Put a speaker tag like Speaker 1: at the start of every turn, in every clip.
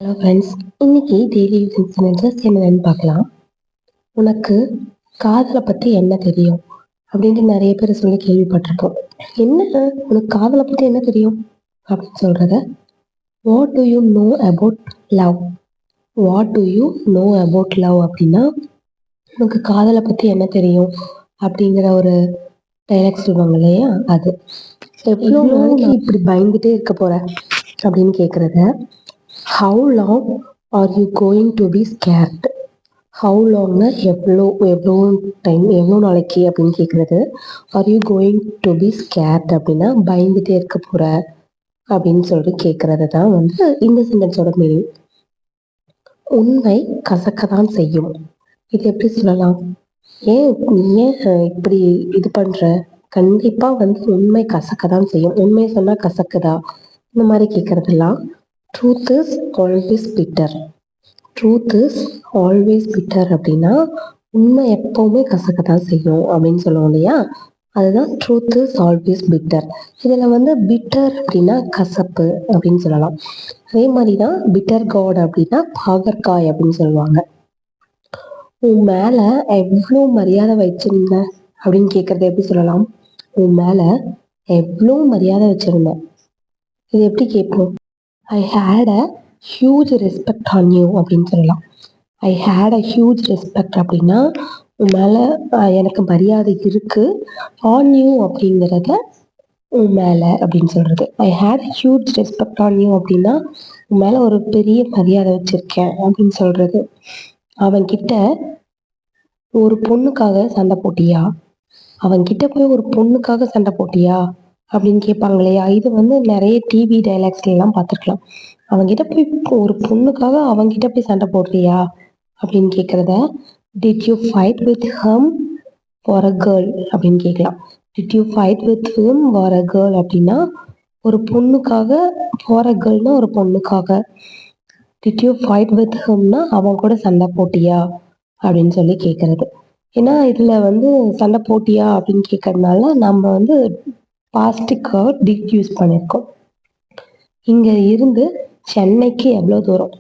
Speaker 1: Hello friends, இன்னைக்கு daily using sentences என்னென்னு பார்க்கலாம். உனக்கு காதலை பற்றி என்ன தெரியும் அப்படின்ட்டு நிறைய பேர் சொல்லி கேள்விப்பட்டிருப்போம். என்ன உனக்கு காதலை பற்றி என்ன தெரியும் அப்படின்னு சொல்கிறத what to you know about love. What to you know about love அப்படின்னா உனக்கு காதலை பற்றி என்ன தெரியும் அப்படிங்கிற ஒரு டைலாக் சொல்லுவாங்க இல்லையா, அது. எவ்வளோ நாளைக்கு இப்படி பயந்துட்டே இருக்க போற அப்படின்னு கேட்குறத how long are you going to be scared. how longனா எவ்வளோ டைம், எவ்வளோ நாளைக்கு அப்படின்னு கேட்குறது. are you going to be scared அப்படின்னா பயந்துட்டே இருக்க போற அப்படின்னு சொல்லிட்டு கேட்குறது தான் வந்து இந்த சென்டென்ஸோட மீனிங். உண்மை கசக்கதான் செய்யும். இது எப்படி சொல்லலாம்? ஏன் இப்படி இது பண்ற? கண்டிப்பா வந்து உண்மை கசக்கதான் செய்யும். உண்மை சொன்னா கசக்குதா இந்த மாதிரி கேட்கறதெல்லாம் truth is always bitter. Truth is always bitter அப்படின்னா உண்மை எப்பவுமே கசக்கதான் செய்யும் அப்படின்னு சொல்லுவோம் இல்லையா, அதுதான் ட்ரூத் இஸ் ஆல்வேஸ் பிட்டர். இதில் வந்து பிட்டர் அப்படின்னா கசப்பு அப்படின்னு சொல்லலாம். அதே மாதிரி தான் பிட்டர் காட் அப்படின்னா பாகற்காய் அப்படின்னு சொல்லுவாங்க. உன் மேலே எவ்வளோ மரியாதை வச்சிருந்த அப்படின்னு கேட்குறத எப்படி சொல்லலாம்? உன் மேலே எவ்வளோ மரியாதை வச்சிருந்தேன். இது எப்படி கேட்போம்? I hate a huge respect on you அப்படின்னு சொல்லலாம். I hate a huge respect அப்படின்னா உன் மேலே எனக்கு மரியாதை இருக்கு. ஆன் யூ அப்படிங்கிறத உன் மேலே அப்படின்னு சொல்கிறது. I hate a huge respect on you அப்படின்னா உன் மேலே ஒரு பெரிய மரியாதை வச்சுருக்கேன் அப்படின்னு சொல்கிறது. அவன்கிட்ட ஒரு பொண்ணுக்காக சண்டை போட்டியா? அவன்கிட்ட போய் ஒரு பொண்ணுக்காக சண்டை போட்டியா அப்படின்னு கேட்பாங்க இல்லையா. இது வந்து நிறைய டிவி டைலாக்ஸ்லாம் பார்த்துருக்கலாம். அவன்கிட்ட போய் ஒரு பொண்ணுக்காக அவன்கிட்ட போய் சண்டை போடுறியா அப்படின்னு கேட்குறத did you fight with him for a girl அப்படின்னு கேட்கலாம். Did you fight with him for a girl அப்படின்னா ஒரு பொண்ணுக்காக, ஃபார் அ கேர்ள்னா ஒரு பொண்ணுக்காக. டிட் யூ ஃபைட் வித் ஹிம்னா அவன் கூட சண்டை போட்டியா அப்படின்னு சொல்லி கேட்குறது. ஏன்னா இதில் வந்து சண்டை போட்டியா அப்படின்னு கேட்கறதுனால நம்ம வந்து பாஸ்டிக்காக டிட் யூஸ் பண்ணியிருக்கோம். இங்கே இருந்து சென்னைக்கு எவ்வளோ தூரம்,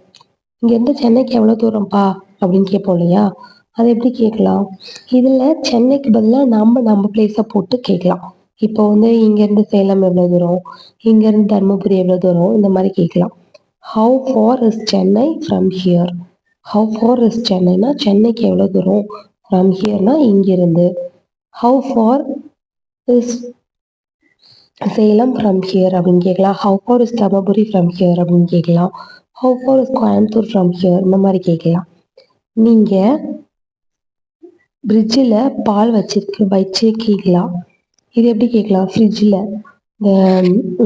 Speaker 1: இங்கேருந்து சென்னைக்கு எவ்வளோ தூரம்ப்பா அப்படின்னு கேட்போம் இல்லையா, அதை எப்படி கேட்கலாம்? இதில் சென்னைக்கு பதிலாக நம்ம பிளேஸை போட்டு கேட்கலாம். இப்போ வந்து இங்கேருந்து சேலம் எவ்வளோ தூரம், இங்கேருந்து தர்மபுரி எவ்வளோ தூரம், இந்த மாதிரி கேட்கலாம். How far is Chennai from here. How far is சென்னைனா சென்னைக்கு எவ்வளோ தூரம், ஃப்ரம் ஹியர்னா இங்கிருந்து. How far is Salem from here அப்படின்னு கேட்கலாம். How far is Dharmapuri from here அப்படின்னு கேட்கலாம். How far is Coimbatore from here, இந்த மாதிரி கேட்கலாம். நீங்கள் ஃப்ரிட்ஜில் பால் வச்சிருக்கீங்களா? இது எப்படி கேட்கலாம்? ஃப்ரிட்ஜில்,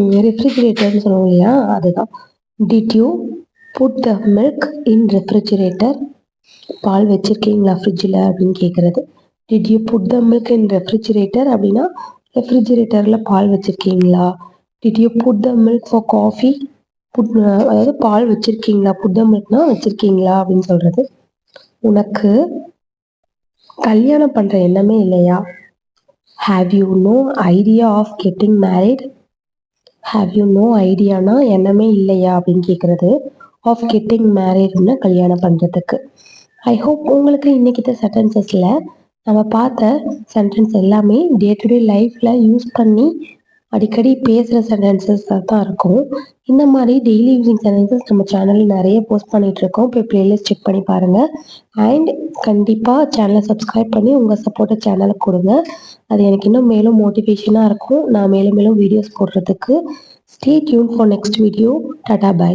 Speaker 1: இந்த ரெஃப்ரிஜிரேட்டர்னு சொல்லுவோம் இல்லையா, அதுதான். Did you put the milk in refrigerator. பால் வச்சிருக்கீங்களா ஃப்ரிட்ஜில் அப்படின்னு கேட்குறது. Did you put the milk in refrigerator அப்படின்னா ரெஃப்ரிஜிரேட்டரில் பால் வச்சுருக்கீங்களா. Did you put the milk for coffee. அதாவது பால் வச்சுருக்கீங்களா, புட் த மில்க்னா வச்சுருக்கீங்களா அப்படின்னு சொல்கிறது. உனக்கு கல்யாணம் பண்ணுற எண்ணமே இல்லையா? Have you no idea of getting married. Have you no ஐடியானா எண்ணமே இல்லையா அப்படின்னு கேட்குறது. ஆஃப் கெட்டிங் மேரிட்னா கல்யாணம் பண்ணுறதுக்கு. ஐ ஹோப் உங்களுக்கு இன்னைக்கு சென்டென்சஸில் நம்ம பார்த்த சென்டென்ஸ் எல்லாமே டே டு டே லைஃப்பில் யூஸ் பண்ணி அடிக்கடி பேசுகிற சென்டென்சஸ் தான் இருக்கும். இந்த மாதிரி டெய்லி யூஸிங் சென்டென்சஸ் நம்ம சேனலில் நிறைய போஸ்ட் பண்ணிகிட்ருக்கோம். போய் ப்ளேலிஸ்ட் செக் பண்ணி பாருங்கள். அண்ட் கண்டிப்பாக சேனலை சப்ஸ்கிரைப் பண்ணி உங்கள் சப்போர்ட்டை சேனலுக்கு கொடுங்க. அது எனக்கு இன்னும் மேலும் மோட்டிவேஷனாக இருக்கும் நான் மேலும் வீடியோஸ் போடுறதுக்கு. Stay tuned for next video. Tata, by.